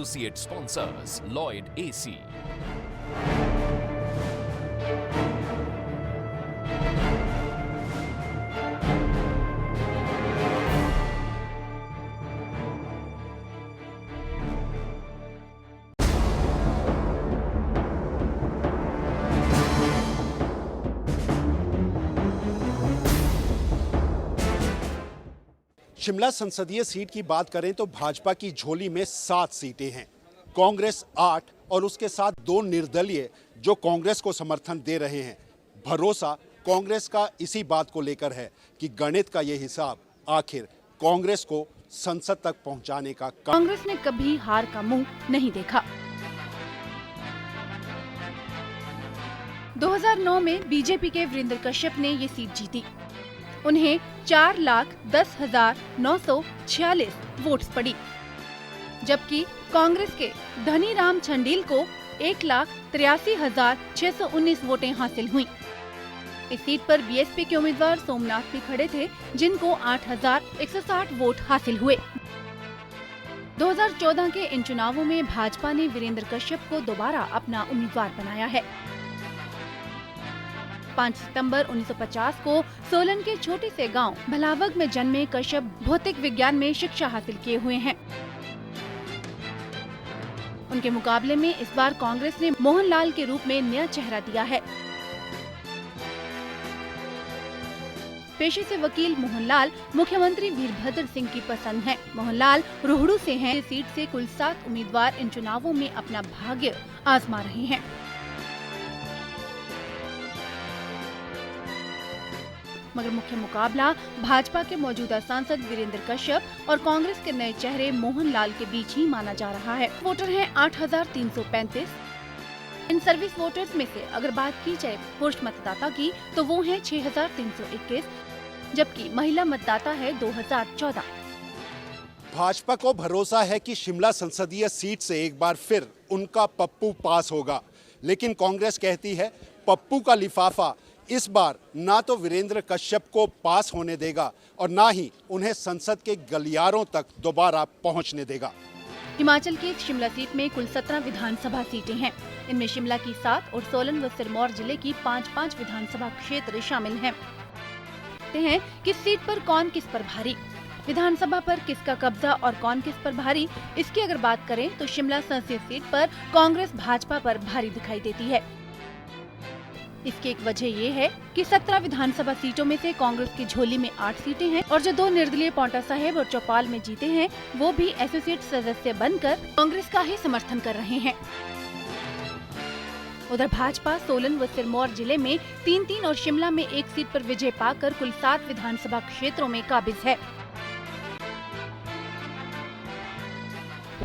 Associate sponsors Lloyd AC. Shimla संसदीय seat की बात करें तो भाजपा की झोली में 7 सीटें हैं। कांग्रेस 8 और उसके साथ 2 निर्दलीय जो कांग्रेस को समर्थन दे रहे हैं। भरोसा कांग्रेस का इसी बात को लेकर है कि गणित का ये हिसाब आखिर कांग्रेस को संसद तक पहुंचाने का कांग्रेस ने कभी हार का मुंह नहीं देखा। 2009 में बीजेपी के वीरेंद्र कश्यप ने ये सीट जीती। उन्हें 4,10,946 वोट्स पड़ी, जबकि कांग्रेस के धनीराम छंडील को 1,83,619 वोटें हासिल हुईं। इस सीट पर बीएसपी के उम्मीदवार सोमनाथ भी खड़े थे, जिनको 8,160 वोट हासिल हुए। 2014 के इन चुनावों में भाजपा ने वीरेंद्र कश्यप को दोबारा अपना उम्मीदवार बनाया है। 5 सितंबर 1950 को सोलन के छोटे से गांव भलावग में जन्मे कश्यप भौतिक विज्ञान में शिक्षा हासिल किए हुए हैं। उनके मुकाबले में इस बार कांग्रेस ने मोहनलाल के रूप में नया चेहरा दिया है। पेशे से वकील मोहनलाल मुख्यमंत्री वीरभद्र सिंह की पसंद हैं। मोहनलाल रोहड़ू से हैं। इस सीट से कुल 7 उम्मीदवार इन चुनावों में अपना भाग्य आजमा रहे हैं। मगर मुख्य मुकाबला भाजपा के मौजूदा सांसद वीरेंद्र कश्यप और कांग्रेस के नए चेहरे मोहनलाल के बीच ही माना जा रहा है। वोटर हैं 8,335। इन सर्विस वोटर्स में से अगर बात की जाए पुरुष मतदाता की तो वो हैं 6,321, जबकि महिला मतदाता है 2,014। भाजपा को भरोसा है कि शिमला संसदीय सीट से एक बार फिर उनका पप्पू पास होगा, लेकिन कांग्रेस कहती है पप्पू का लिफाफा इस बार ना तो वीरेंद्र कश्यप को पास होने देगा और ना ही उन्हें संसद के गलियारों तक दोबारा पहुंचने देगा। हिमाचल की शिमला सीट में कुल 17 विधानसभा सीटें हैं। इनमें शिमला की 7 और सोलन व सिरमौर जिले की 5-5 विधानसभा क्षेत्र शामिल हैं। कहते हैं किस सीट पर कौन किस पर भारी, विधानसभा पर किसका कब्जा और कौन किस पर भारी। इसकी अगर बात करें तो शिमला संसदीय सीट पर कांग्रेस भाजपा पर भारी दिखाई देती है। इसकी एक वजह ये है कि 17 विधानसभा सीटों में से कांग्रेस की झोली में 8 सीटें हैं और जो 2 निर्दलीय पांवटा साहिब और चौपाल में जीते हैं वो भी एसोसिएट सदस्य बनकर कांग्रेस का ही समर्थन कर रहे हैं। उधर भाजपा सोलन व सिरमौर जिले में 3-3 और शिमला में 1 सीट पर विजय पाकर कुल 7 विधानसभा क्षेत्रों में काबिज है।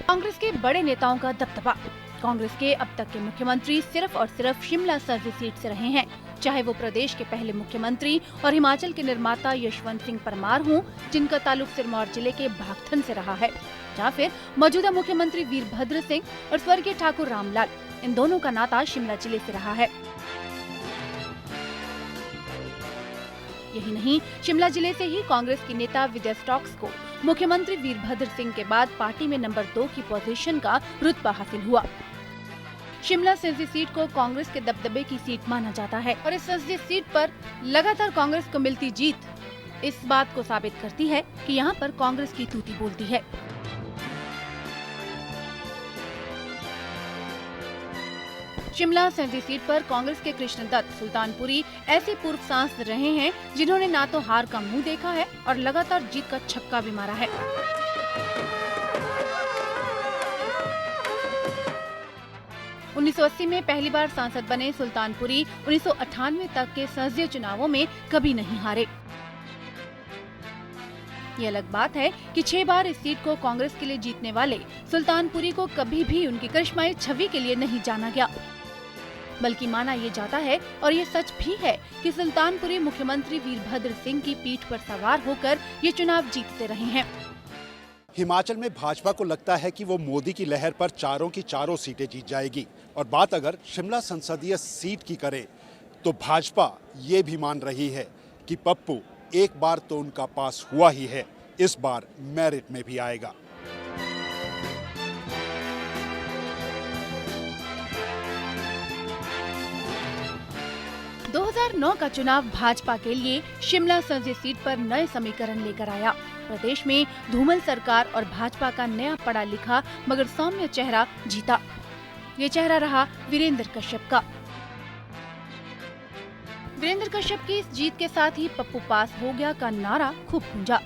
कांग्रेस के बड़े नेताओं का दबदबा। कांग्रेस के अब तक के मुख्यमंत्री सिर्फ और सिर्फ शिमला संसदीय सीट से रहे हैं, चाहे वो प्रदेश के पहले मुख्यमंत्री और हिमाचल के निर्माता यशवंत सिंह परमार हों, जिनका ताल्लुक सिरमौर जिले के भागथन से रहा है, या फिर मौजूदा मुख्यमंत्री वीरभद्र सिंह और स्वर्गीय ठाकुर रामलाल। इन दोनों का नाता शिमला जिले से रहा है। यही नहीं, शिमला जिले से ही कांग्रेस की नेता विद्या स्टॉक्स को मुख्यमंत्री वीरभद्र सिंह के बाद पार्टी में नंबर 2 की पोजीशन का रुतबा हासिल हुआ। शिमला संसदीय सीट को कांग्रेस के दबदबे की सीट माना जाता है और इस संसदीय सीट पर लगातार कांग्रेस को मिलती जीत इस बात को साबित करती है कि यहाँ पर कांग्रेस की तूती बोलती है। शिमला संसदीय सीट पर कांग्रेस के कृष्णदत्त सुल्तानपुरी ऐसे पूर्व सांसद रहे हैं जिन्होंने ना तो हार का मुंह देखा है और लगातार जीत का छक्का भी मारा है। 1980 में पहली बार सांसद बने सुल्तानपुरी 1998 तक के संसदीय चुनावों में कभी नहीं हारे। ये अलग बात है कि 6 बार इस सीट को कांग्रेस के लिए जीतने वाले सुल्तानपुरी को कभी भी उनकी करिश्माई छवि के लिए नहीं जाना गया, बल्कि माना ये जाता है और ये सच भी है कि सुल्तानपुरी मुख्यमंत्री वीरभद्र सिंह की पीठ पर सवार होकर ये चुनाव जीतते रहे हैं। हिमाचल में भाजपा को लगता है कि वो मोदी की लहर पर चारों की चारों सीटें जीत जाएगी और बात अगर शिमला संसदीय सीट की करें तो भाजपा ये भी मान रही है कि पप्पू एक बार तो उनका पास हुआ ही है, इस बार मेरिट में भी आएगा। 2009 का चुनाव भाजपा के लिए शिमला संसदीय सीट पर नए समीकरण लेकर आया। प्रदेश में धूमल सरकार और भाजपा का नया पढ़ा लिखा मगर सौम्य चेहरा जीता। ये चेहरा रहा वीरेंद्र कश्यप का। वीरेंद्र कश्यप की इस जीत के साथ ही पप्पू पास हो गया का नारा खूब गूंजा।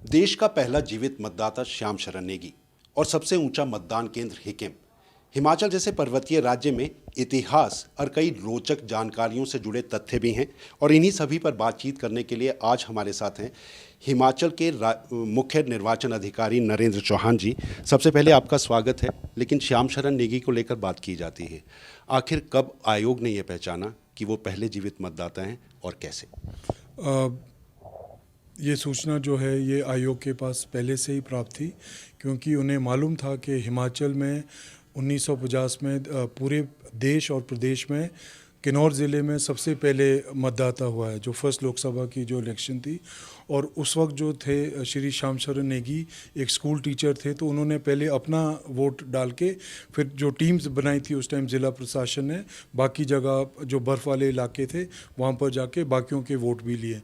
देश का पहला जीवित मतदाता श्याम शरण नेगी और सबसे ऊंचा मतदान केंद्र हिकिम। हिमाचल जैसे पर्वतीय राज्य में इतिहास और कई रोचक जानकारियों से जुड़े तथ्य भी हैं और इन्हीं सभी पर बातचीत करने के लिए आज हमारे साथ हैं हिमाचल के मुख्य निर्वाचन अधिकारी नरेंद्र चौहान जी। सबसे पहले आपका स्वागत है। लेकिन श्याम शरण नेगी को लेकर बात की जाती है, आखिर कब आयोग ने यह पहचाना कि वो पहले जीवित मतदाता हैं और कैसे? ये सूचना जो है ये आयोग के पास पहले से ही प्राप्त थी, क्योंकि उन्हें मालूम था कि हिमाचल में 1950 में पूरे देश और प्रदेश में किन्नौर ज़िले में सबसे पहले मतदाता हुआ है, जो फर्स्ट लोकसभा की जो इलेक्शन थी। और उस वक्त जो थे श्री श्याम शरण नेगी एक स्कूल टीचर थे, तो उन्होंने पहले अपना वोट डाल के फिर जो टीम्स बनाई थी उस टाइम ज़िला प्रशासन ने, बाकी जगह जो बर्फ़ वाले इलाके थे वहाँ पर जाके बाकियों के वोट भी लिए।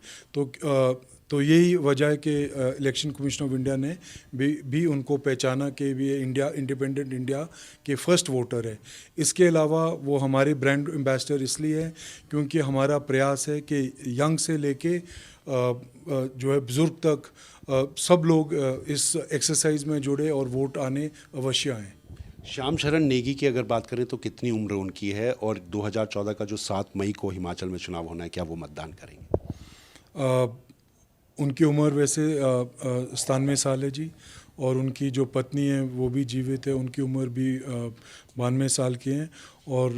तो यही वजह है कि इलेक्शन कमीशन ऑफ इंडिया ने भी उनको पहचाना कि भी इंडिया इंडिपेंडेंट इंडिया के फर्स्ट वोटर है। इसके अलावा वो हमारे ब्रांड एम्बेसडर इसलिए है क्योंकि हमारा प्रयास है कि यंग से लेके जो है बुजुर्ग तक सब लोग इस एक्सरसाइज में जुड़े और वोट आने अवश्य आएँ। श्याम शरण नेगी की अगर बात करें तो कितनी उम्र उनकी है और 2014 का जो 7 मई को हिमाचल में चुनाव होना है, क्या वो मतदान करेंगे? उनकी उम्र वैसे 97 साल है जी, और उनकी जो पत्नी है वो भी जीवित है, उनकी उम्र भी 92 साल की है। और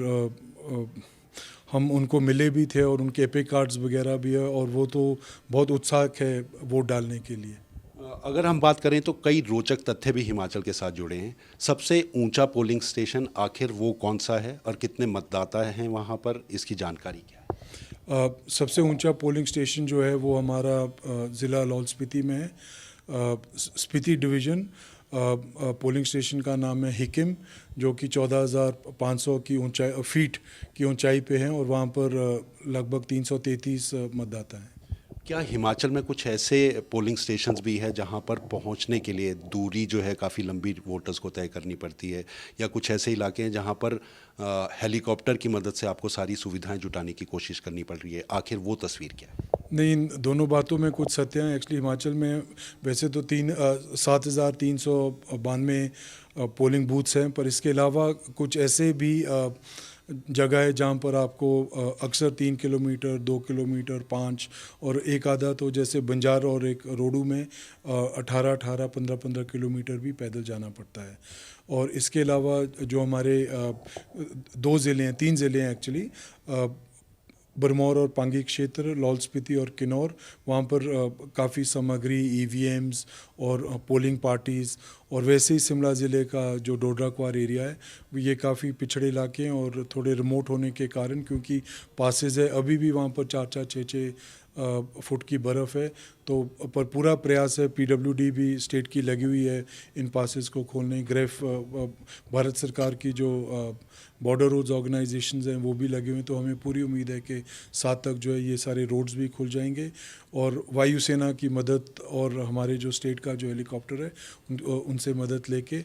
हम उनको मिले भी थे और उनके एपिक कार्ड्स वगैरह भी है और वो तो बहुत उत्साह है वोट डालने के लिए। अगर हम बात करें तो कई रोचक तथ्य भी हिमाचल के साथ जुड़े हैं। सबसे ऊंचा पोलिंग स्टेशन आखिर वो कौन सा है और कितने मतदाता हैं वहाँ पर, इसकी जानकारी क्या है? सबसे ऊंचा पोलिंग स्टेशन जो है वो हमारा ज़िला लाहौल स्पीति में है। स्पीति डिवीज़न पोलिंग स्टेशन का नाम है हिकिम, जो कि 14,500 की ऊंचाई फीट की ऊंचाई पे है और वहाँ पर लगभग 333 मतदाता हैं। क्या हिमाचल में कुछ ऐसे पोलिंग स्टेशंस भी है जहां पर पहुंचने के लिए दूरी जो है काफ़ी लंबी वोटर्स को तय करनी पड़ती है, या कुछ ऐसे इलाके हैं जहां पर हेलीकॉप्टर की मदद से आपको सारी सुविधाएं जुटाने की कोशिश करनी पड़ रही है? आखिर वो तस्वीर क्या है? नहीं, इन दोनों बातों में कुछ सत्य है। एक्चुअली हिमाचल में वैसे तो 7,392 पोलिंग बूथ्स हैं, पर इसके अलावा कुछ ऐसे भी जगह है जहाँ पर आपको अक्सर 3 किलोमीटर, 2 किलोमीटर, 5 और एक आधा तो जैसे बंजार और एक रोडू में 18, 15 किलोमीटर भी पैदल जाना पड़ता है। और इसके अलावा जो हमारे 2 ज़िले हैं, 3 ज़िले हैं एक्चुअली, बरमौर और पांगी क्षेत्र, लाहौल स्पीति और किन्नौर, वहाँ पर काफ़ी सामग्री, EVMs और पोलिंग पार्टीज़, और वैसे ही शिमला ज़िले का जो डोडरा क्वार एरिया है ये काफ़ी पिछड़े इलाके हैं और थोड़े रिमोट होने के कारण, क्योंकि पासेज है अभी भी वहाँ पर 4-4, 6-6 फुट की बर्फ़ है। तो पर पूरा प्रयास है, PWD भी स्टेट की लगी हुई है इन पासेस को खोलने। ग्रेफ भारत सरकार की जो बॉर्डर रोड्स ऑर्गेनाइजेशंस हैं वो भी लगे हुए हैं। तो हमें पूरी उम्मीद है कि 7 तक जो है ये सारे रोड्स भी खुल जाएंगे और वायुसेना की मदद और हमारे जो स्टेट का जो हेलीकॉप्टर है उनसे मदद लेके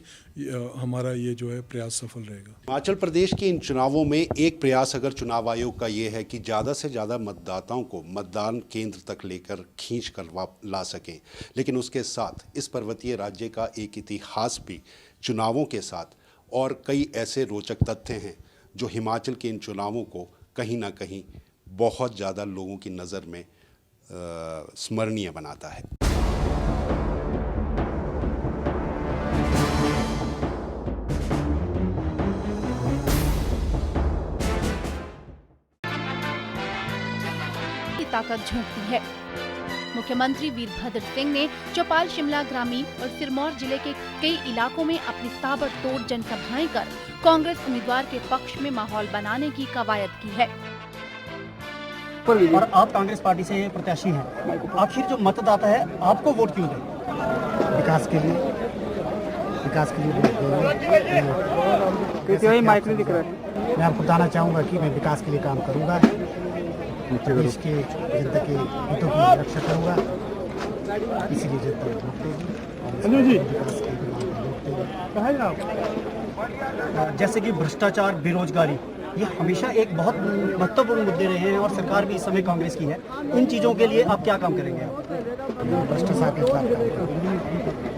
हमारा ये जो है प्रयास सफल रहेगा। हिमाचल प्रदेश के इन चुनावों में एक प्रयास अगर चुनाव आयोग का ये है कि ज़्यादा से ज़्यादा मतदाताओं को मतदान केंद्र तक लेकर खींच कर ला सकें, लेकिन उसके साथ इस पर्वतीय राज्य का एक इतिहास भी चुनावों के साथ और कई ऐसे रोचक तथ्य हैं जो हिमाचल के इन चुनावों को कहीं ना कहीं बहुत ज़्यादा लोगों की नज़र में स्मरणीय बनाता है। ताकत झोंकती है। मुख्यमंत्री वीरभद्र सिंह ने चौपाल, शिमला ग्रामीण और सिरमौर जिले के कई इलाकों में अपनी ताबड़तोड़ जनसभाएं कर कांग्रेस उम्मीदवार के पक्ष में माहौल बनाने की कवायद की है। और आप कांग्रेस पार्टी से प्रत्याशी हैं, आखिर जो मतदाता है आपको वोट क्यों दे? विकास के लिए वोट देंगे। माइक नहीं दिख रहा है। मैं आपको बताना चाहूँगा कि मैं विकास के लिए काम करूँगा, देश के जनता के हितों की रक्षा करूँगा, इसीलिए जनता वोट देगी। विकास के लिए वोट देगी। जैसे कि भ्रष्टाचार, बेरोजगारी, ये हमेशा एक बहुत महत्वपूर्ण मुद्दे रहे हैं और सरकार भी इस समय कांग्रेस की है। इन चीज़ों के लिए आप क्या काम करेंगे? भ्रष्टाचार के खिलाफ काम करेंगे,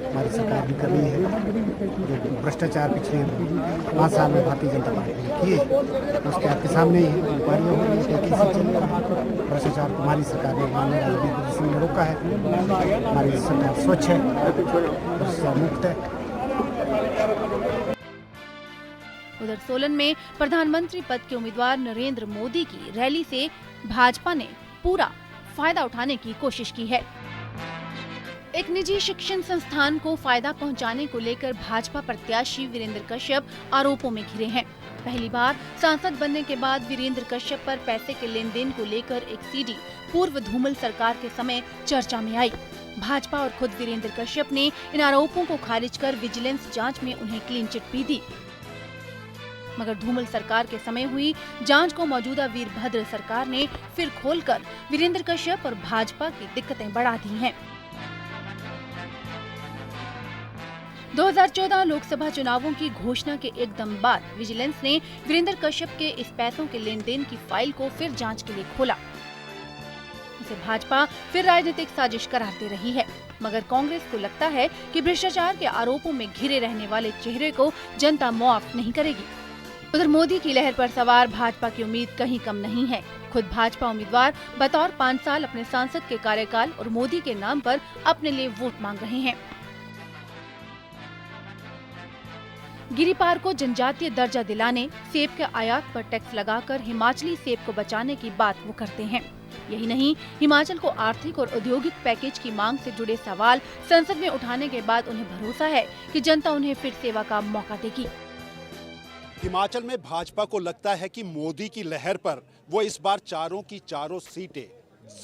हमारी सरकार भी कर रही है। जो भ्रष्टाचार पिछले 5 साल में भारतीय जनता पार्टी ने किए, उसके आपके सामने ही इंक्वायरियाँ हो रही है, कैसे चल रहा है भ्रष्टाचार को हमारी सरकार ने माननीय सिंह ने रोका है। हमारी सरकार स्वच्छ है, भ्रष्टाचार मुक्त है। उधर सोलन में प्रधानमंत्री पद के उम्मीदवार नरेंद्र मोदी की रैली से भाजपा ने पूरा फायदा उठाने की कोशिश की है। एक निजी शिक्षण संस्थान को फायदा पहुंचाने को लेकर भाजपा प्रत्याशी वीरेंद्र कश्यप आरोपों में घिरे हैं। पहली बार सांसद बनने के बाद वीरेंद्र कश्यप पर पैसे के लेन देन को लेकर एक सीडी पूर्व धूमल सरकार के समय चर्चा में आई। भाजपा और खुद वीरेंद्र कश्यप ने इन आरोपों को खारिज कर विजिलेंस जांच में उन्हें क्लीन चिट भी दी, मगर धूमल सरकार के समय हुई जांच को मौजूदा वीरभद्र सरकार ने फिर खोलकर वीरेंद्र कश्यप और भाजपा की दिक्कतें बढ़ा दी हैं। 2014 लोकसभा चुनावों की घोषणा के एकदम बाद विजिलेंस ने वीरेंद्र कश्यप के इस पैसों के लेन देन की फाइल को फिर जांच के लिए खोला। इसे भाजपा फिर राजनीतिक साजिश करार दे रही है, मगर कांग्रेस को लगता है कि भ्रष्टाचार के आरोपों में घिरे रहने वाले चेहरे को जनता मुआफ नहीं करेगी। उधर मोदी की लहर पर सवार भाजपा की उम्मीद कहीं कम नहीं है। खुद भाजपा उम्मीदवार बतौर 5 साल अपने सांसद के कार्यकाल और मोदी के नाम पर अपने लिए वोट मांग रहे हैं। गिरिपार को जनजातीय दर्जा दिलाने, सेब के आयात पर टैक्स लगाकर हिमाचली सेब को बचाने की बात वो करते हैं। यही नहीं, हिमाचल को आर्थिक और औद्योगिक पैकेज की मांग से जुड़े सवाल संसद में उठाने के बाद उन्हें भरोसा है कि जनता उन्हें फिर सेवा का मौका देगी। हिमाचल में भाजपा को लगता है कि मोदी की लहर पर वो इस बार चारों की चारों सीटें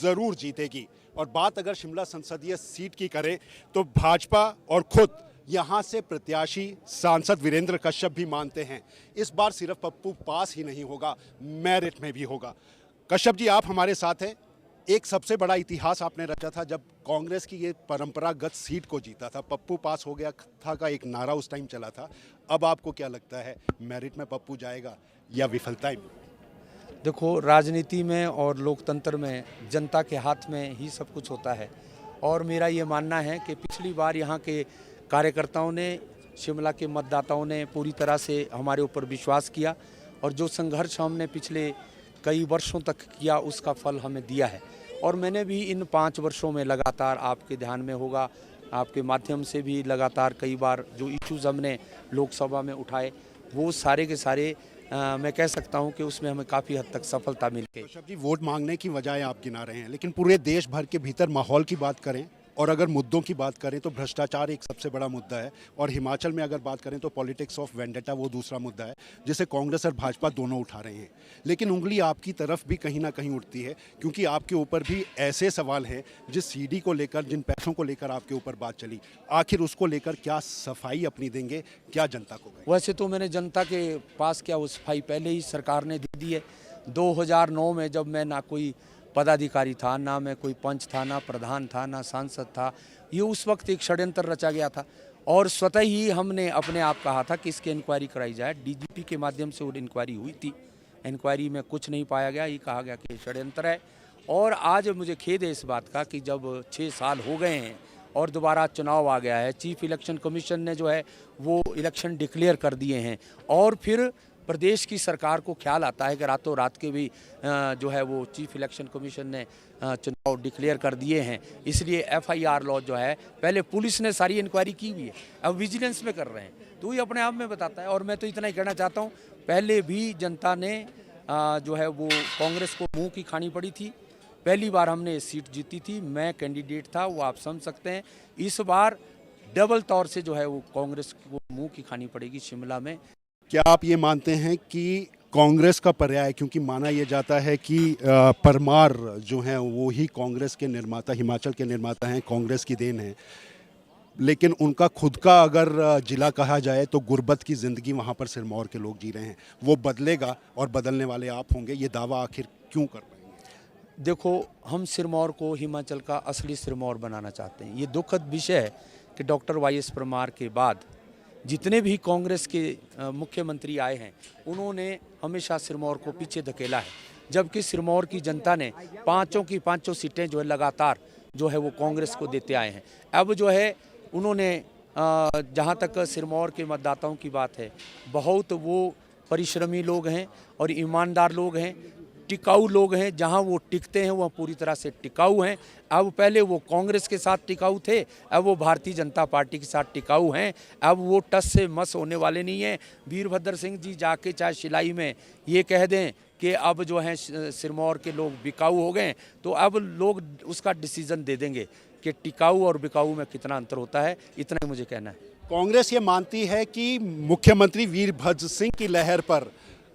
जरूर जीतेगी। और बात अगर शिमला संसदीय सीट की करें तो भाजपा और खुद यहां से प्रत्याशी सांसद वीरेंद्र कश्यप भी मानते हैं इस बार सिर्फ पप्पू पास ही नहीं होगा, मेरिट में भी होगा। कश्यप जी, आप हमारे साथ हैं। एक सबसे बड़ा इतिहास आपने रचा था जब कांग्रेस की ये परंपरागत सीट को जीता था, पप्पू पास हो गया था का एक नारा उस टाइम चला था। अब आपको क्या लगता है, मेरिट में पप्पू जाएगा या विफलता? देखो, राजनीति में और लोकतंत्र में जनता के हाथ में ही सब कुछ होता है। और मेरा ये मानना है कि पिछली बार यहाँ के कार्यकर्ताओं ने, शिमला के मतदाताओं ने पूरी तरह से हमारे ऊपर विश्वास किया और जो संघर्ष हमने पिछले कई वर्षों तक किया उसका फल हमें दिया है। और मैंने भी इन 5 वर्षों में लगातार, आपके ध्यान में होगा, आपके माध्यम से भी लगातार कई बार जो इश्यूज़ हमने लोकसभा में उठाए वो सारे के सारे मैं कह सकता हूं कि उसमें हमें काफ़ी हद तक सफलता मिल गई। कश्यप जी, वोट मांगने की वजह आप गिना रहे हैं, लेकिन पूरे देश भर के भीतर माहौल की बात करें और अगर मुद्दों की बात करें तो भ्रष्टाचार एक सबसे बड़ा मुद्दा है। और हिमाचल में अगर बात करें तो पॉलिटिक्स ऑफ वेंडेटा वो दूसरा मुद्दा है जिसे कांग्रेस और भाजपा दोनों उठा रहे हैं। लेकिन उंगली आपकी तरफ भी कहीं ना कहीं उठती है, क्योंकि आपके ऊपर भी ऐसे सवाल हैं जिस सीडी को लेकर, जिन पैसों को लेकर आपके ऊपर बात चली, आखिर उसको लेकर क्या सफाई अपनी देंगे, क्या जनता को? वैसे तो मैंने जनता के पास क्या वो सफाई पहले ही सरकार ने दे दी है। 2009 में जब मैं ना कोई पदाधिकारी था, ना मैं कोई पंच था, ना प्रधान था, ना सांसद था, ये उस वक्त एक षड्यंत्र रचा गया था और स्वतः ही हमने अपने आप कहा था कि इसकी इंक्वायरी कराई जाए। डीजीपी के माध्यम से वो इंक्वायरी हुई थी, इंक्वायरी में कुछ नहीं पाया गया, ये कहा गया कि षड्यंत्र है। और आज मुझे खेद है इस बात का कि जब 6 साल हो गए हैं और दोबारा चुनाव आ गया है, चीफ इलेक्शन कमीशन ने जो है वो इलेक्शन डिक्लेयर कर दिए हैं और फिर प्रदेश की सरकार को ख्याल आता है कि रातों रात के भी जो है वो चीफ इलेक्शन कमीशन ने चुनाव डिक्लेयर कर दिए हैं, इसलिए FIR लॉ जो है, पहले पुलिस ने सारी इंक्वायरी की हुई है, अब विजिलेंस में कर रहे हैं, तो ये अपने आप में बताता है। और मैं तो इतना ही कहना चाहता हूँ, पहले भी जनता ने जो है वो कांग्रेस को मुँह की खानी पड़ी थी। पहली बार हमने सीट जीती थी, मैं कैंडिडेट था, वो आप समझ सकते हैं। इस बार डबल तौर से जो है वो कांग्रेस को मुँह की खानी पड़ेगी शिमला में। क्या आप ये मानते हैं कि कांग्रेस का पर्याय, क्योंकि माना यह जाता है कि परमार जो हैं वो ही कांग्रेस के निर्माता, हिमाचल के निर्माता हैं, कांग्रेस की देन है, लेकिन उनका खुद का अगर जिला कहा जाए तो गुर्बत की ज़िंदगी वहाँ पर सिरमौर के लोग जी रहे हैं। वो बदलेगा और बदलने वाले आप होंगे, ये दावा आखिर क्यों कर पाएंगे? देखो, हम सिरमौर को हिमाचल का असली सिरमौर बनाना चाहते हैं। ये दुखद विषय है कि डॉक्टर वाई.एस. परमार के बाद जितने भी कांग्रेस के मुख्यमंत्री आए हैं, उन्होंने हमेशा सिरमौर को पीछे धकेला है, जबकि सिरमौर की जनता ने पाँचों की पाँचों सीटें जो है लगातार जो है वो कांग्रेस को देते आए हैं। अब जो है उन्होंने जहाँ तक सिरमौर के मतदाताओं की बात है, बहुत वो परिश्रमी लोग हैं और ईमानदार लोग हैं, टिकाऊ लोग हैं। जहाँ वो टिकते हैं वह पूरी तरह से टिकाऊ हैं। अब पहले वो कांग्रेस के साथ टिकाऊ थे, अब वो भारतीय जनता पार्टी के साथ टिकाऊ हैं। अब वो टस से मस होने वाले नहीं हैं। वीरभद्र सिंह जी जाके चाहे शिलाई में ये कह दें कि अब जो है सिरमौर के लोग बिकाऊ हो गए, तो अब लोग उसका डिसीजन दे देंगे कि टिकाऊ और बिकाऊ में कितना अंतर होता है। इतना ही मुझे कहना है। कांग्रेस ये मानती है कि मुख्यमंत्री वीरभद्र सिंह की लहर पर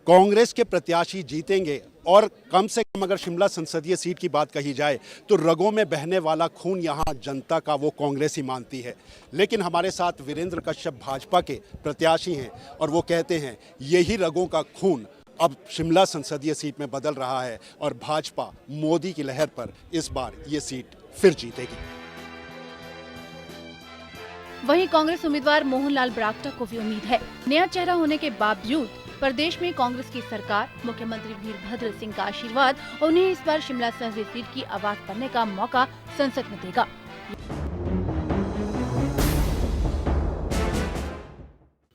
कांग्रेस के प्रत्याशी जीतेंगे, और कम से कम अगर शिमला संसदीय सीट की बात कही जाए तो रगों में बहने वाला खून यहाँ जनता का वो कांग्रेस ही मानती है। लेकिन हमारे साथ वीरेंद्र कश्यप भाजपा के प्रत्याशी हैं और वो कहते हैं यही रगों का खून अब शिमला संसदीय सीट में बदल रहा है और भाजपा मोदी की लहर पर इस बार ये सीट फिर जीतेगी। वहीं कांग्रेस उम्मीदवार मोहनलाल ब्राक्टा को भी उम्मीद है। नया चेहरा होने के बावजूद प्रदेश में कांग्रेस की सरकार, मुख्यमंत्री वीरभद्र सिंह का आशीर्वाद उन्हें इस बार शिमला संसदीय सीट की आवाज बनने का मौका संसद में देगा।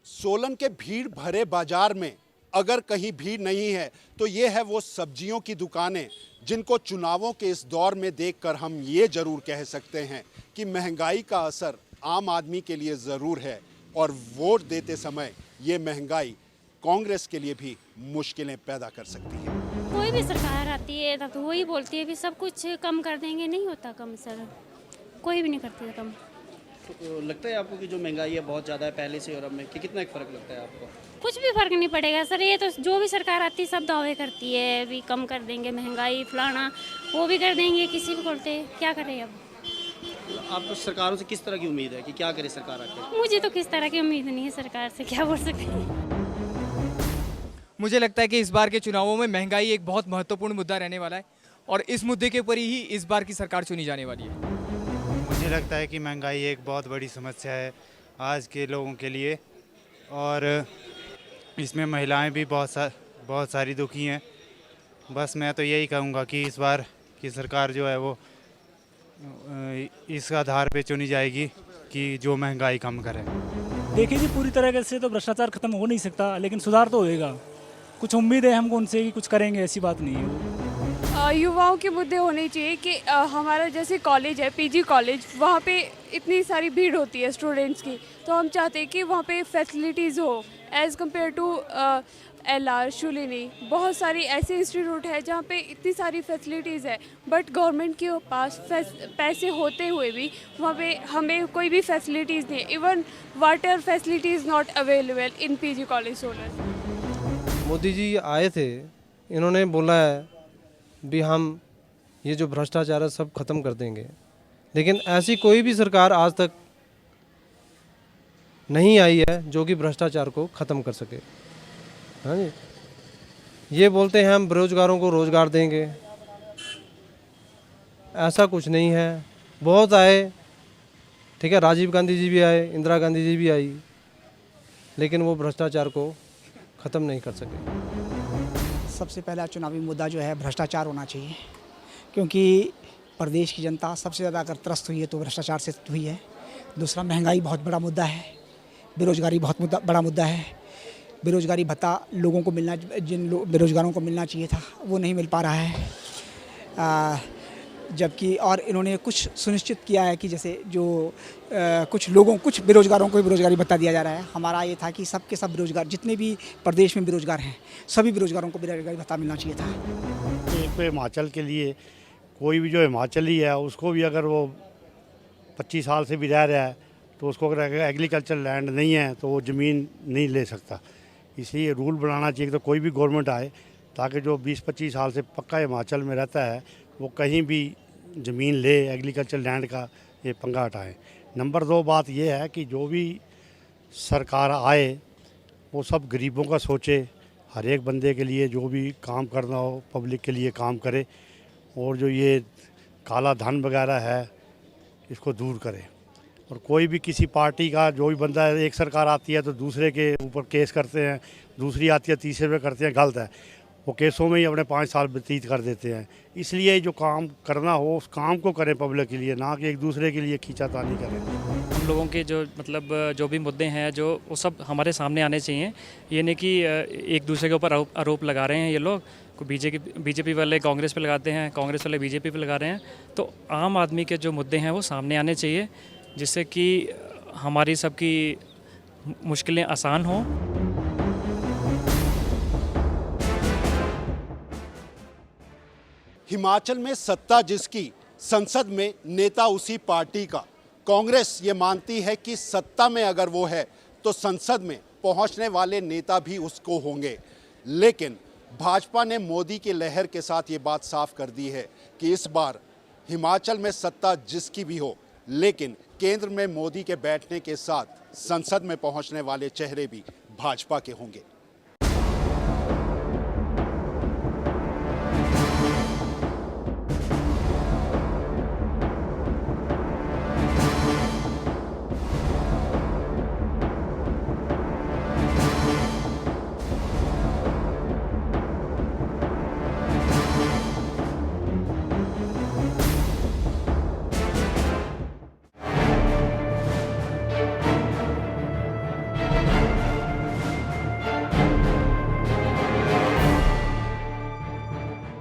सोलन के भीड़ भरे बाजार में अगर कहीं भीड़ नहीं है तो ये है वो सब्जियों की दुकानें जिनको चुनावों के इस दौर में देखकर हम ये जरूर कह सकते हैं कि महंगाई का असर आम आदमी के लिए ज़रूर है, और वोट देते समय ये महंगाई कांग्रेस के लिए भी मुश्किलें पैदा कर सकती है। कोई भी सरकार आती है तब तो वही बोलती है कि सब कुछ कम कर देंगे, नहीं होता कम सर, कोई भी नहीं करती है कम। तो लगता है आपको कि जो महंगाई है बहुत ज़्यादा है पहले से और अब में, कि कितना एक फ़र्क लगता है आपको? कुछ भी फर्क नहीं पड़ेगा सर, ये तो जो भी सरकार आती है सब दावे करती है भी कम कर देंगे महंगाई फलाना, वो भी कर देंगे, किसी भी बोलते क्या करें। अब आपको सरकारों से किस तरह की उम्मीद है कि क्या करे सरकार आके? मुझे तो किस तरह की उम्मीद नहीं है सरकार से, क्या बोल सकते हैं। मुझे लगता है कि इस बार के चुनावों में महंगाई एक बहुत महत्वपूर्ण मुद्दा रहने वाला है और इस मुद्दे के ऊपर ही इस बार की सरकार चुनी जाने वाली है। मुझे लगता है कि महंगाई एक बहुत बड़ी समस्या है आज के लोगों के लिए, और इसमें महिलाएं भी बहुत सारी दुखी हैं। बस मैं तो यही कहूँगा कि इस बार की सरकार जो है वो इस आधार पे चुनी जाएगी कि जो महंगाई कम करे। देखिए जी, पूरी तरह से तो भ्रष्टाचार खत्म हो नहीं सकता, लेकिन सुधार तो होएगा। कुछ उम्मीद है हमको उनसे कि कुछ करेंगे, ऐसी बात नहीं है। युवाओं के मुद्दे होने चाहिए कि हमारा जैसे कॉलेज है पीजी कॉलेज, वहाँ पे इतनी सारी भीड़ होती है स्टूडेंट्स की, तो हम चाहते हैं कि वहाँ पे फैसिलिटीज़ हो as compare to LR Shoolini. बहुत सारी ऐसे इंस्टीट्यूट है जहाँ पे इतनी सारी फैसिलिटीज़ है, बट गवर्नमेंट के पास पैसे होते हुए भी वहाँ पे हमें कोई भी फैसिलिटीज़ नहीं है। Even water facilities not available in PG college Solan. Modi ji आए थे, इन्होंने बोला है भी हम ये जो भ्रष्टाचार है सब खत्म कर देंगे, लेकिन ऐसी कोई भी सरकार आज तक नहीं आई है जो कि भ्रष्टाचार को ख़त्म कर सके। हाँ जी, ये बोलते हैं हम बेरोजगारों को रोज़गार देंगे, ऐसा कुछ नहीं है। बहुत आए, ठीक है, राजीव गांधी जी भी आए, इंदिरा गांधी जी भी आई, लेकिन वो भ्रष्टाचार को ख़त्म नहीं कर सके। सबसे पहला चुनावी मुद्दा जो है भ्रष्टाचार होना चाहिए, क्योंकि प्रदेश की जनता सबसे ज़्यादा अगर त्रस्त हुई है तो भ्रष्टाचार से हुई है। दूसरा, महंगाई बहुत बड़ा मुद्दा है, बेरोजगारी बहुत बड़ा मुद्दा है। बेरोजगारी भत्ता लोगों को मिलना, बेरोजगारों को मिलना चाहिए था, वो नहीं मिल पा रहा है। जबकि और इन्होंने कुछ सुनिश्चित किया है कि जैसे जो कुछ बेरोजगारों को भी बेरोजगारी भत्ता दिया जा रहा है। हमारा ये था कि सबके सब बेरोजगार, जितने भी प्रदेश में बेरोजगार हैं, सभी बेरोजगारों को बेरोजगारी भत्ता मिलना चाहिए था। एक पे हिमाचल के लिए कोई भी जो हिमाचली है उसको भी अगर वो 25 साल से भी रह रहा है तो उसको अगर एग्रीकल्चर लैंड नहीं है तो वो ज़मीन नहीं ले सकता। इसलिए रूल बनाना चाहिए तो कोई भी गवर्नमेंट आए ताकि जो 20-25 साल से पक्का हिमाचल में रहता है वो कहीं भी ज़मीन ले, एग्रीकल्चर लैंड का ये पंगा हटाएं। नंबर 2 बात ये है कि जो भी सरकार आए वो सब गरीबों का सोचे, हर एक बंदे के लिए जो भी काम करना हो पब्लिक के लिए काम करे, और जो ये काला धन वगैरह है इसको दूर करे। और कोई भी किसी पार्टी का जो भी बंदा है, एक सरकार आती है तो दूसरे के ऊपर केस करते हैं, दूसरी आती है तीसरे पे करते हैं, गलत है। वो केसों में ही अपने 5 साल व्यतीत कर देते हैं। इसलिए जो काम करना हो उस काम को करें पब्लिक के लिए, ना कि एक दूसरे के लिए खींचातानी करें। हम लोगों के जो मतलब जो भी मुद्दे हैं जो वो सब हमारे सामने आने चाहिए। ये नहीं कि एक दूसरे के ऊपर आरोप लगा रहे हैं ये लोग, बीजेपी वाले कांग्रेस पे लगाते हैं, कांग्रेस वाले बीजेपी पे लगा रहे हैं। तो आम आदमी के जो मुद्दे हैं वो सामने आने चाहिए, जिससे कि हमारी सबकी मुश्किलें आसान हों। हिमाचल में सत्ता जिसकी, संसद में नेता उसी पार्टी का। कांग्रेस ये मानती है कि सत्ता में अगर वो है तो संसद में पहुंचने वाले नेता भी उसको होंगे। लेकिन भाजपा ने मोदी की लहर के साथ ये बात साफ कर दी है कि इस बार हिमाचल में सत्ता जिसकी भी हो, लेकिन केंद्र में मोदी के बैठने के साथ संसद में पहुंचने वाले चेहरे भी भाजपा के होंगे।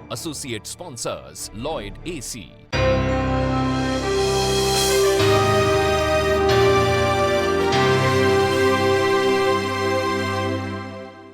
Associate sponsors Lloyd AC.